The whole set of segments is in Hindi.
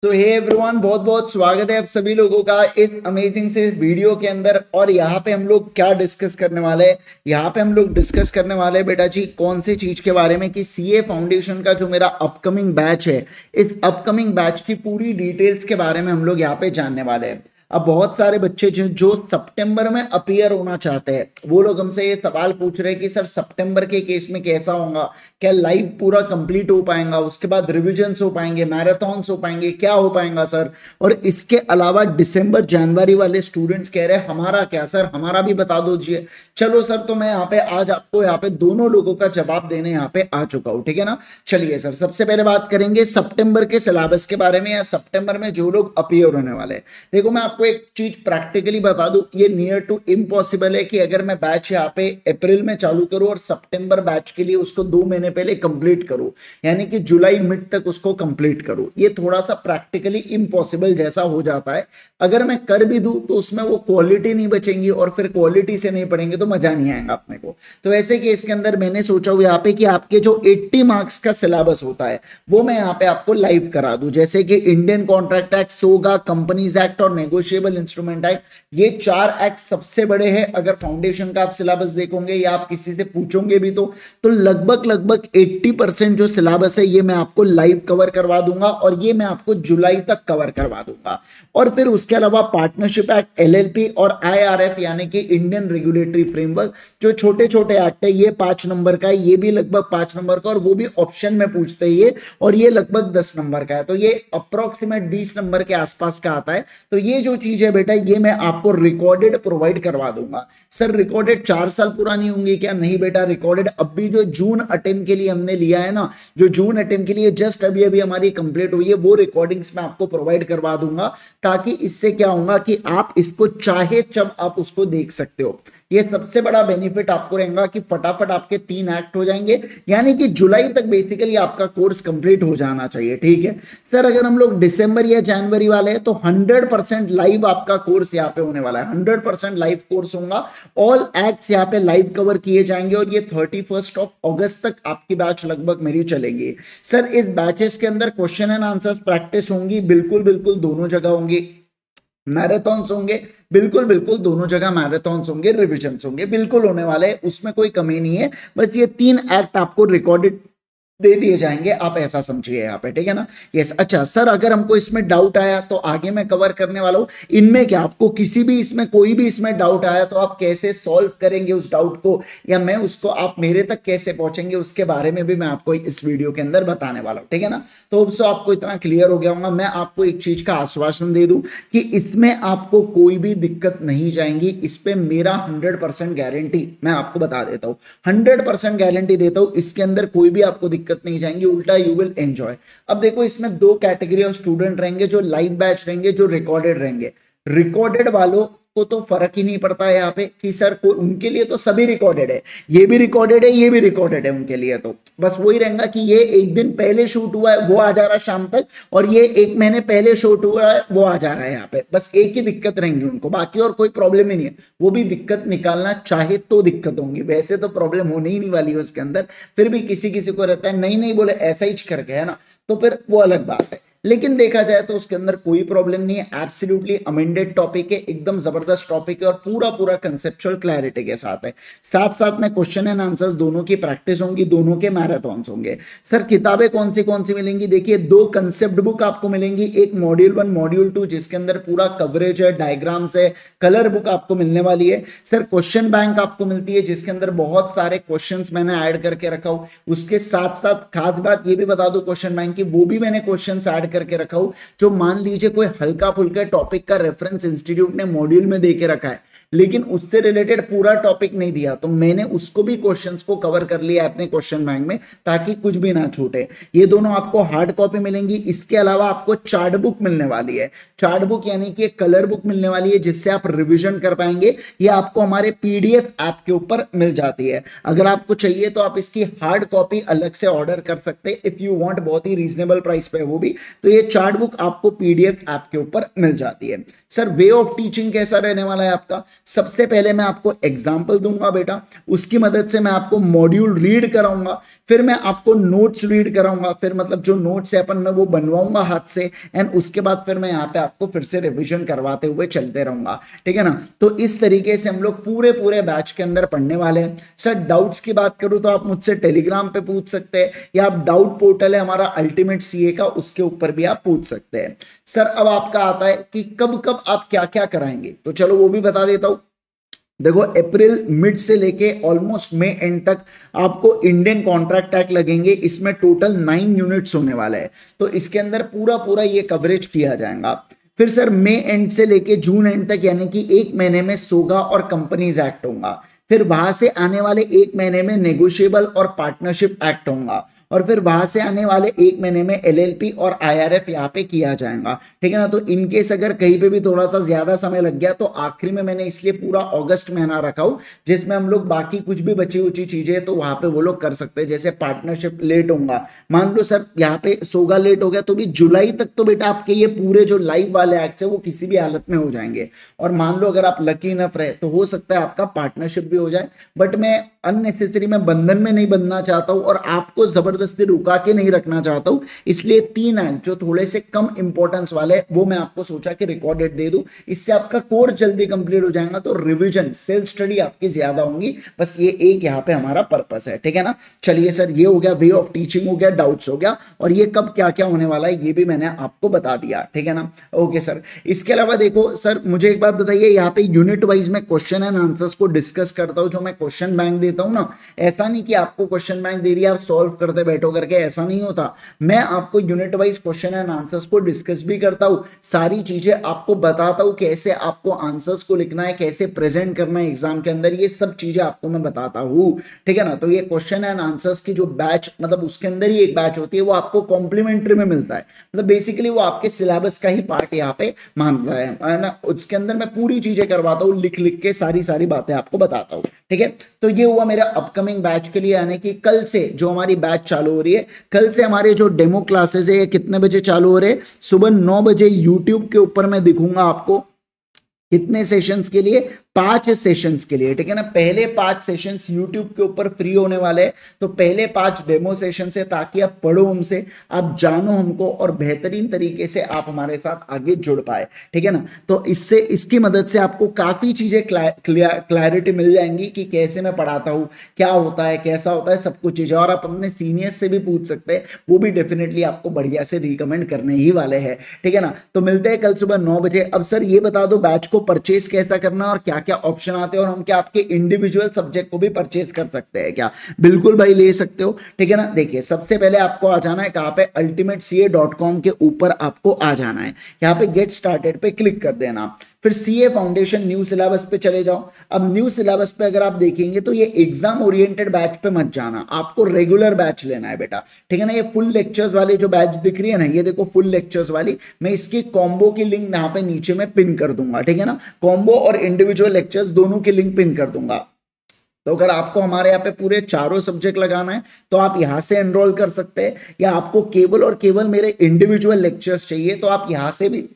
तो हे एवरीवन, बहुत बहुत स्वागत है आप सभी लोगों का इस अमेजिंग से वीडियो के अंदर। और यहाँ पे हम लोग क्या डिस्कस करने वाले हैं? यहाँ पे हम लोग डिस्कस करने वाले हैं बेटा जी कौन सी चीज के बारे में कि सीए फाउंडेशन का जो मेरा अपकमिंग बैच है, इस अपकमिंग बैच की पूरी डिटेल्स के बारे में हम लोग यहाँ पे जानने वाले हैं। अब बहुत सारे बच्चे जो सितंबर में अपीयर होना चाहते हैं, वो लोग हमसे ये सवाल पूछ रहे हैं कि सर सितंबर के केस में कैसा होगा, क्या लाइव पूरा कंप्लीट हो पाएगा, उसके बाद रिविजन्स हो पाएंगे, मैराथन्स हो पाएंगे, क्या हो पाएगा सर? और इसके अलावा दिसंबर जनवरी वाले स्टूडेंट्स कह रहे हैं हमारा क्या सर, हमारा भी बता दीजिए। चलो सर, तो मैं यहाँ पे आज आपको यहाँ पे दोनों लोगों का जवाब देने यहाँ पे आ चुका हूँ, ठीक है ना। चलिए सर, सबसे पहले बात करेंगे सितंबर के सिलेबस के बारे में, या सितंबर में जो लोग अपीयर होने वाले हैं। देखो, मैं आपको एक चीज प्रैक्टिकली बता दूं, ये नियर टू इम्पॉसिबल है कि अगर मैं बैच यहाँ पे अप्रैल में चालू करूं और सितंबर बैच के लिए उसको 2 महीने पहले कंप्लीट करूं, यानी कि जुलाई मिड तक उसको कंप्लीट करूं, ये थोड़ा सा प्रैक्टिकली इम्पॉसिबल जैसा हो जाता है। अगर मैं कर भी दूं तो उसमें वो क्वालिटी नहीं बचेंगी, और फिर क्वालिटी से नहीं पढ़ेंगे तो मजा नहीं आएगा अपने को। तो ऐसे केस के अंदर मैंने सोचा हुआ यहाँ पे कि आपके जो 80 मार्क्स का सिलेबस होता है वो मैं यहाँ पे आपको लाइव करा दूं, जैसे कि इंडियन कॉन्ट्रैक्ट एक्ट, सोगा, कंपनीज एक्ट और नेगोशिएबल इंस्ट्रूमेंट एक्ट। ये 4 एक्ट सबसे बड़े हैं। अगर फाउंडेशन का आप सिलेबस देखोगे या आप किसी से पूछोगे भी तो लगभग 80% जो सिलेबस है ये मैं आपको लाइव कवर करवा दूंगा, और ये मैं आपको जुलाई तक कवर करवा दूंगा। और फिर उसके अलावा पार्टनरशिप एक्ट, एलएलपी और आईआरएफ यानी कि इंडियन रेगुलेटरी फ्रेमवर्क, जो छोटे छोटे एक्ट है, ये 5 नंबर का है, ये भी लगभग 5 नंबर का, और वो भी ऑप्शन में पूछते हैं ये, और ये लगभग 10 नंबर का है, तो ये अप्रोक्सीमेट 20 नंबर के आसपास का आता है। तो ये जो चीज है बेटा, ये मैं आपको रिकॉर्डेड प्रोवाइड करवा दूंगा। सर रिकॉर्डेड 4 साल पुरानी होंगी क्या? नहीं बेटा, रिकॉर्डेड अभी जो जून अटेम्प्ट के लिए हमने लिया है ना, जो जून अटेम्प्ट के लिए जस्ट अभी अभी हमारी कंप्लीट हुई है, वो रिकॉर्डिंग्स मैं आपको प्रोवाइड करवा दूंगा, ताकि इससे क्या होगा कि आप इसको चाहे जब आप उसको देख सकते हो। ये सबसे बड़ा बेनिफिट आपको रहेगा कि फटाफट आपके 3 एक्ट हो जाएंगे, यानी कि जुलाई तक बेसिकली आपका कोर्स कंप्लीट हो जाना चाहिए, ठीक है। सर अगर हम लोग दिसंबर या जनवरी वाले हैं तो 100% लाइव आपका कोर्स यहाँ पे होने वाला है, 100% लाइव कोर्स होगा। ऑल एक्ट्स यहाँ पे लाइव कवर किए जाएंगे, और ये 31 अगस्त तक आपकी बैच लगभग मेरी चलेगी। सर इस बैचेस के अंदर क्वेश्चन एंड आंसर्स प्रैक्टिस होंगी, बिल्कुल बिल्कुल दोनों जगह होंगी। मैराथन्स होंगे, बिल्कुल बिल्कुल दोनों जगह मैराथन्स होंगे, रिविजन्स होंगे, बिल्कुल होने वाले हैं, उसमें कोई कमी नहीं है। बस ये 3 एक्ट आपको रिकॉर्डेड दे दिए जाएंगे, आप ऐसा समझिए यहाँ पे, ठीक है ना। यस, अच्छा सर, अगर हमको इसमें डाउट आया तो आगे मैं कवर करने वाला हूँ। इनमें क्या आपको किसी भी इसमें कोई भी इसमें डाउट आया तो आप कैसे सॉल्व करेंगे उस डाउट को, या मैं उसको आप मेरे तक कैसे पहुंचेंगे, उसके बारे में भी मैं आपको इस वीडियो के अंदर बताने वाला हूँ, ठीक है ना। तो अब आपको इतना क्लियर हो गया होगा। मैं आपको एक चीज का आश्वासन दे दूं कि इसमें आपको कोई भी दिक्कत नहीं जाएंगी, इस पे मेरा 100% गारंटी मैं आपको बता देता हूँ, 100% गारंटी देता हूँ। इसके अंदर कोई भी आपको दिक्कत नहीं जाएंगी, उल्टा यू विल एंजॉय। अब देखो, इसमें 2 कैटेगरी ऑफ स्टूडेंट रहेंगे, जो लाइव बैच रहेंगे, जो रिकॉर्डेड रहेंगे। रिकॉर्डेड वालों को तो फर्क ही नहीं पड़ता है यहाँ पे कि सर को, उनके लिए तो सभी रिकॉर्डेड है, ये भी रिकॉर्डेड है, ये भी रिकॉर्डेड है, उनके लिए तो बस वही रहेगा कि ये 1 दिन पहले शूट हुआ है वो आ जा रहा है शाम तक, और ये 1 महीने पहले शूट हुआ है वो आ जा रहा है यहाँ पे। बस एक ही दिक्कत रहेंगी उनको, बाकी और कोई प्रॉब्लम ही नहीं है। वो भी दिक्कत निकालना चाहे तो दिक्कत होंगी, वैसे तो प्रॉब्लम होने ही नहीं वाली है उसके अंदर। फिर भी किसी किसी को रहता है नहीं नहीं बोले ऐसा ही करके, है ना, तो फिर वो अलग बात है। लेकिन देखा जाए तो उसके अंदर कोई प्रॉब्लम नहीं है, एब्सोल्युटली अमेंडेड टॉपिक है, एकदम जबरदस्त टॉपिक है, और पूरा कंसेप्चुअल क्लैरिटी के साथ है। साथ साथ में क्वेश्चन एंड आंसर्स दोनों की प्रैक्टिस होंगी, दोनों के मैराथन्स होंगे। सर किताबें कौन सी मिलेंगी? देखिए, 2 कंसेप्ट बुक आपको मिलेंगी, एक मॉड्यूल 1 मॉड्यूल 2 जिसके अंदर पूरा कवरेज है, डायग्राम्स है, कलर बुक आपको मिलने वाली है। सर क्वेश्चन बैंक आपको मिलती है, जिसके अंदर बहुत सारे क्वेश्चंस मैंने ऐड करके रखा हूं। उसके साथ साथ खास बात ये भी बता दो क्वेश्चन बैंक की, वो भी मैंने क्वेश्चंस ऐड करके रखा हूं, जो मान लीजिए कोई हल्का फुल्का टॉपिक का रेफरेंस इंस्टीट्यूट ने मॉड्यूल में देके रखा है, लेकिन उससे रिलेटेड पूरा टॉपिक नहीं दिया, तो मैंने उसको भी क्वेश्चंस को कवर कर लिया अपने क्वेश्चन बैंक में, ताकि कुछ भी ना छूटे। ये दोनों आपको हार्ड कॉपी मिलेंगी। इसके अलावा आपको चार्ट बुक मिलने वाली है, चार्ट बुक यानी कि कलर बुक मिलने वाली है, जिससे आप रिविजन कर पाएंगे। ये आपको हमारे पीडीएफ ऐप के ऊपर मिल जाती है। अगर आपको चाहिए तो आप इसकी हार्ड कॉपी अलग से ऑर्डर कर सकते हैं, इफ यू वांट, बहुत ही रीजनेबल प्राइस पे है वो भी। तो ये चार्ट बुक आपको पीडीएफ ऐप के ऊपर मिल जाती है। सर वे ऑफ टीचिंग कैसा रहने वाला है आपका, सबसे पहले मैं आपको एग्जाम्पल दूंगा बेटा, उसकी मदद से मैं आपको मॉड्यूल रीड कराऊंगा, फिर मैं आपको नोट्स रीड कराऊंगा, फिर मतलब जो नोट्स है अपन मैं वो बनवाऊंगा हाथ से, एंड उसके बाद फिर मैं यहाँ पे आपको फिर से रिविजन करवाते हुए चलते रहूंगा, ठीक है ना। तो इस तरीके से हम लोग पूरे पूरे बैच के अंदर पढ़ने वाले हैं। सर डाउट्स की बात करूं तो आप मुझसे टेलीग्राम पे पूछ सकते हैं, या आप डाउट पोर्टल है हमारा अल्टीमेट सीए का, उसके ऊपर भी आप पूछ सकते हैं। सर अब आपका आता है कि कब कब आप क्या क्या कराएंगे, तो चलो वो भी बता देता हूं। देखो अप्रैल मिड से लेके ऑलमोस्ट मई एंड तक आपको इंडियन कॉन्ट्रैक्ट एक्ट लगेंगे, इसमें टोटल 9 यूनिट्स होने वाला है, तो इसके अंदर पूरा पूरा ये कवरेज किया जाएगा। फिर सर मई एंड से लेके जून एंड तक यानी कि 1 महीने में सोगा और कंपनीज एक्ट होगा, फिर वहां से आने वाले 1 महीने में नेगोशिएबल और पार्टनरशिप एक्ट होगा, और फिर वहां से आने वाले 1 महीने में एलएलपी और आईआरएफ यहाँ पे किया जाएगा, ठीक है ना। तो इनकेस अगर कहीं पे भी थोड़ा सा ज्यादा समय लग गया तो आखिरी में मैंने इसलिए पूरा अगस्त महीना रखा हूं, जिसमें हम लोग बाकी कुछ भी बची उची चीजें तो वहां पे वो लोग कर सकते हैं। जैसे पार्टनरशिप लेट होगा, मान लो सर यहाँ पे सोगा लेट हो गया तो भी जुलाई तक तो बेटा आपके ये पूरे जो लाइव वाले एक्ट है वो किसी भी हालत में हो जाएंगे, और मान लो अगर आप लकी इनफ रहे तो हो सकता है आपका पार्टनरशिप भी हो जाए। बट मैं अननेसेसरी में बंधन में नहीं बंधना चाहता हूं और आपको जबरदस्ती रुका के नहीं रखना चाहता हूं, इसलिए 3 एक्ट जो थोड़े से कम इंपॉर्टेंस वाले वो मैं आपको सोचा कि रिकॉर्डेड दे दूं, इससे आपका कोर्स जल्दी कंप्लीट हो जाएगा, तो रिवीजन सेल्फ स्टडी आपकी ज्यादा होंगी, बस ये एक यहाँ पे हमारा पर्पस है, ठीक है ना। चलिए सर ये हो गया, वे ऑफ टीचिंग हो गया, डाउट्स हो गया, और ये कब क्या क्या होने वाला है ये भी मैंने आपको बता दिया, ठीक है ना। ओके सर, इसके अलावा देखो सर मुझे एक बात बताइए, यहाँ पे यूनिट वाइज में क्वेश्चन एंड आंसर्स को डिस्कस करता हूँ, जो मैं क्वेश्चन बैंक देता हूँ ना, ऐसा नहीं कि आपको क्वेश्चन बैंक दे दिया आप सॉल्व करते बैठो करके, ऐसा नहीं होता। मैं आपको unit wise question and answers को डिस्कस भी करता हूं, सारी चीजें आपको बताता हूं, कैसे आपको आंसर्स को लिखना है, कैसे प्रेजेंट करना है एग्जाम के अंदर, ये सब चीजें आपको मैं बताता हूं, ठीक है ना। तो ये क्वेश्चन एंड आंसर्स की जो बैच मतलब उसके अंदर ही एक बैच होती है, वो आपको कॉम्प्लीमेंट्री में मिलता है, मतलब बेसिकली वो आपके सिलेबस का ही पार्ट यहाँ पे मानता है ना। उसके अंदर मैं पूरी चीजें करवाता हूँ, लिख लिख के सारी सारी बातें आपको बताता हूँ, ठीक है। तो ये हुआ मेरा अपकमिंग बैच के लिए, यानी कि कल से जो हमारी बैच चालू हो रही है, कल से हमारे जो डेमो क्लासेस है ये कितने बजे चालू हो रहे हैं, सुबह 9 बजे यूट्यूब के ऊपर मैं दिखूंगा आपको, कितने सेशंस के लिए, 5 सेशंस के लिए, ठीक है ना। पहले 5 सेशंस यूट्यूब के ऊपर फ्री होने वाले हैं, तो पहले 5 डेमो सेशन है, ताकि आप पढ़ो हमसे, आप जानो हमको, और बेहतरीन तरीके से आप हमारे साथ आगे जुड़ पाए, ठीक है ना। तो इससे इसकी मदद से आपको काफी चीजें क्लैरिटी मिल जाएंगी कि कैसे मैं पढ़ाता हूँ, क्या होता है, कैसा होता है, सब कुछ चीजें, और आप अपने सीनियर्स से भी पूछ सकते हैं, वो भी डेफिनेटली आपको बढ़िया से रिकमेंड करने ही वाले हैं, ठीक है ना। तो मिलते हैं कल सुबह 9 बजे। अब सर ये बता दो बैच को परचेज कैसा करना और क्या क्या ऑप्शन आते हैं, और हम क्या आपके इंडिविजुअल सब्जेक्ट को भी परचेज कर सकते हैं क्या? बिल्कुल भाई ले सकते हो, ठीक है ना। देखिए सबसे पहले आपको आ जाना है कहां पे, ultimatecA.com के ऊपर आपको आ जाना है, यहाँ पे गेट स्टार्टेड पे क्लिक कर देना, फिर सीए फाउंडेशन न्यू सिलेबस पे चले जाओ। अब न्यू सिलेबस पे अगर आप देखेंगे तो ये एग्जाम ओरिएंटेड बैच पे मत जाना, आपको रेगुलर बैच लेना है बेटा, ठीक है ना। ये फुल लेक्चर्स वाली जो बैच दिख रही है ना, ये देखो फुल लेक्चर्स वाली, मैं इसकी कॉम्बो की लिंक यहाँ पे नीचे में पिन कर दूंगा, ठीक है ना। कॉम्बो और इंडिविजुअल लेक्चर्स दोनों की लिंक पिन कर दूंगा। तो अगर आपको हमारे यहाँ पे पूरे चारों सब्जेक्ट लगाना है तो आप यहाँ से एनरोल कर सकते हैं, या आपको केवल और केवल मेरे इंडिविजुअल लेक्चर्स चाहिए तो आप यहाँ से भी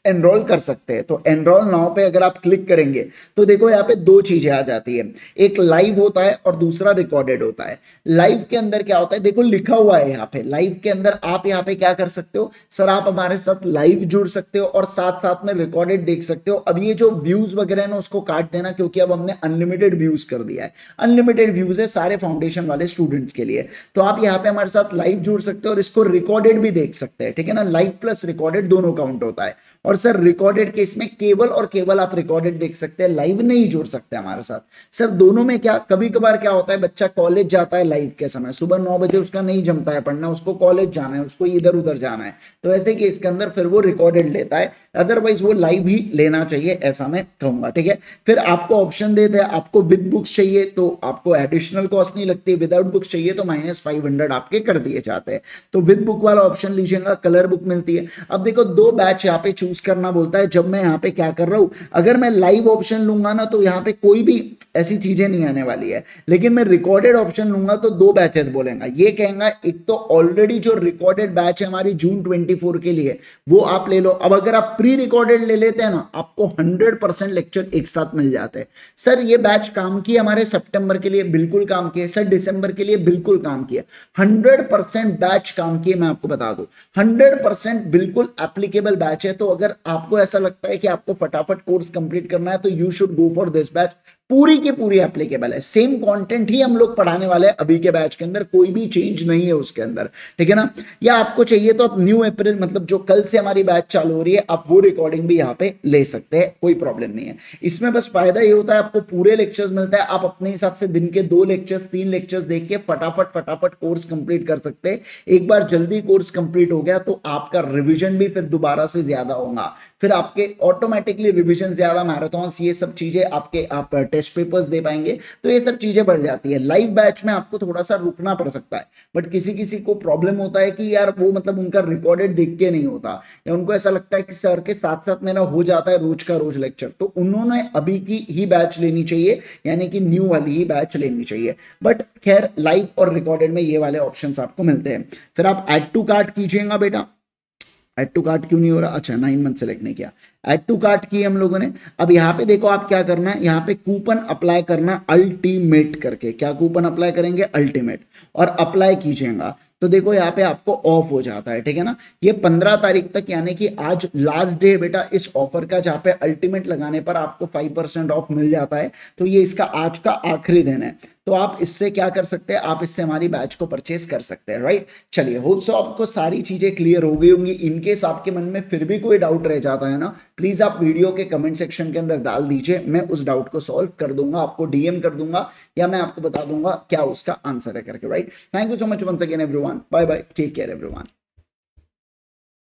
एनरोल कर सकते हैं। तो एनरोल नाउ पे अगर आप क्लिक करेंगे तो देखो यहाँ पे 2 चीजें आ जाती है, एक लाइव होता है और दूसरा रिकॉर्डेड होता है। लाइव के अंदर क्या होता है, देखो लिखा हुआ है यहाँ पे, लाइव के अंदर आप यहाँ पे क्या कर सकते हो सर, आप हमारे साथ लाइव जुड़ सकते हो और साथ साथ में रिकॉर्डेड देख सकते हो। अब ये जो व्यूज वगैरह है ना उसको काट देना, क्योंकि अब हमने अनलिमिटेड व्यूज कर दिया है, अनलिमिटेड व्यूज है सारे फाउंडेशन वाले स्टूडेंट्स के लिए। तो आप यहाँ पे हमारे साथ लाइव जुड़ सकते हो और इसको रिकॉर्डेड भी देख सकते हैं, ठीक है ना। लाइव प्लस रिकॉर्डेड दोनों काउंट होता है, और सर रिकॉर्डेड केस में केवल और केवल आप रिकॉर्डेड देख सकते हैं, लाइव नहीं जुड़ सकते हमारे साथ। सर दोनों में क्या, कभी कभार क्या होता है, बच्चा कॉलेज जाता है लाइव के समय, सुबह 9 बजे उसका नहीं जमता है पढ़ना, उसको कॉलेज जाना है, उसको इधर उधर जाना है, तो ऐसे केस के अंदर फिर वो रिकॉर्डेड लेता है, अदरवाइज वो लाइव ही लेना चाहिए, ऐसा मैं कहूंगा, ठीक है। फिर आपको ऑप्शन देते हैं, आपको विद बुक्स चाहिए तो आपको एडिशनल कॉस्ट नहीं लगती, विदाउट बुक्स चाहिए तो -500 आपके कर दिए जाते हैं। तो विद बुक वाला ऑप्शन लीजिएगा, कलर बुक मिलती है। अब देखो 2 बैच यहाँ पे चूज करना बोलता है, जब मैं यहाँ पे क्या कर रहा हूं, अगर मैं लाइव ऑप्शन लूंगा ना तो यहाँ पे कोई भी ऐसी चीजें नहीं आने वाली है। लेकिन मैं रिकॉर्डेड ऑप्शन लूंगा तो 2 बैचेस बोलेगा, ये कहेगा एक तो ऑलरेडी जो रिकॉर्डेड बैच है हमारी जून 24 के लिए वो आप ले लो। अब अगर आप प्री रिकॉर्डेड ले लेते हैं ना, आपको 100% लेक्चर एक साथ मिल जाते हैं। सर ये बैच काम किया हमारे सितंबर के लिए, बिल्कुल काम किया सर, दिसंबर के लिए बिल्कुल काम किया, 100% बैच काम किए, मैं आपको बता दूं 100% बिल्कुल एप्लीकेबल बैच है। तो अगर आपको ऐसा लगता है कि आपको फटाफट कोर्स कंप्लीट करना है तो you should go for this batch, पूरी की पूरी एप्लीकेबल है, सेम कंटेंट ही हम लोग पढ़ाने वाले हैं अभी के बैच के अंदर, कोई भी चेंज नहीं है उसके अंदर, ठीक है ना। या आपको चाहिए तो आप न्यू अप्रैल मतलब जो कल से हमारी बैच चालू हो रही है आप वो रिकॉर्डिंग भी यहाँ पे ले सकते हैं, कोई प्रॉब्लम नहीं है इसमें। बस फायदा ये होता है आपको पूरे लेक्चर्स मिलता है, आप अपने हिसाब से दिन के 2 लेक्चर्स 3 लेक्चर्स देख के फटाफट कोर्स कंप्लीट कर सकते हैं। एक बार जल्दी कोर्स कंप्लीट हो गया तो आपका रिविजन भी फिर दोबारा से ज्यादा होगा, फिर आपके ऑटोमेटिकली रिविजन ज्यादा, मैराथन्स ये सब चीजें आपके आप टेस्ट पेपर्स दे पाएंगे, तो ये सब चीजें बढ़ जाती है। लाइव बैच में आपको थोड़ा सा रुकना पड़ सकता है, बट किसी किसी को प्रॉब्लम होता है कि यार वो मतलब उनका रिकॉर्डेड देख के नहीं होता, या उनको ऐसा लगता है कि सर के साथ साथ मेरा हो जाता है रोज का रोज लेक्चर, तो उन्होंने अभी की ही बैच लेनी चाहिए, यानी कि न्यू वाली ही बैच लेनी चाहिए। बट खैर लाइव और रिकॉर्डेड में ये वाले ऑप्शंस आपको मिलते हैं। फिर आप ऐड टू कार्ट कीजिएगा बेटा, ऐड टू कार्ट क्यों नहीं हो रहा, अच्छा 9 मंथ सेलेक्ट नहीं किया, ऐड टू कार्ट की हम लोगों ने। अब यहाँ पे देखो आप क्या करना है, यहाँ पे कूपन अप्लाई करना अल्टीमेट करके, क्या कूपन अप्लाई करेंगे अल्टीमेट, और अप्लाई कीजिएगा तो देखो यहाँ पे आपको ऑफ हो जाता है, ठीक है ना। ये 15 तारीख तक यानी कि आज लास्ट डे बेटा इस ऑफर का, जहाँ पे अल्टीमेट लगाने पर आपको 5% ऑफ मिल जाता है, तो ये इसका आज का आखिरी दिन है। तो आप इससे क्या कर सकते हैं, आप इससे हमारी बैच को परचेस कर सकते हैं, राइट। चलिए होप सो आपको सारी चीजें क्लियर हो गई होंगी। इनकेस आपके मन में फिर भी कोई डाउट रह जाता है ना, प्लीज आप वीडियो के कमेंट सेक्शन के अंदर डाल दीजिए, मैं उस डाउट को सॉल्व कर दूंगा, आपको डीएम कर दूंगा या मैं आपको बता दूंगा क्या उसका आंसर है करके, right. Thank you so much once again everyone, bye bye, take care everyone.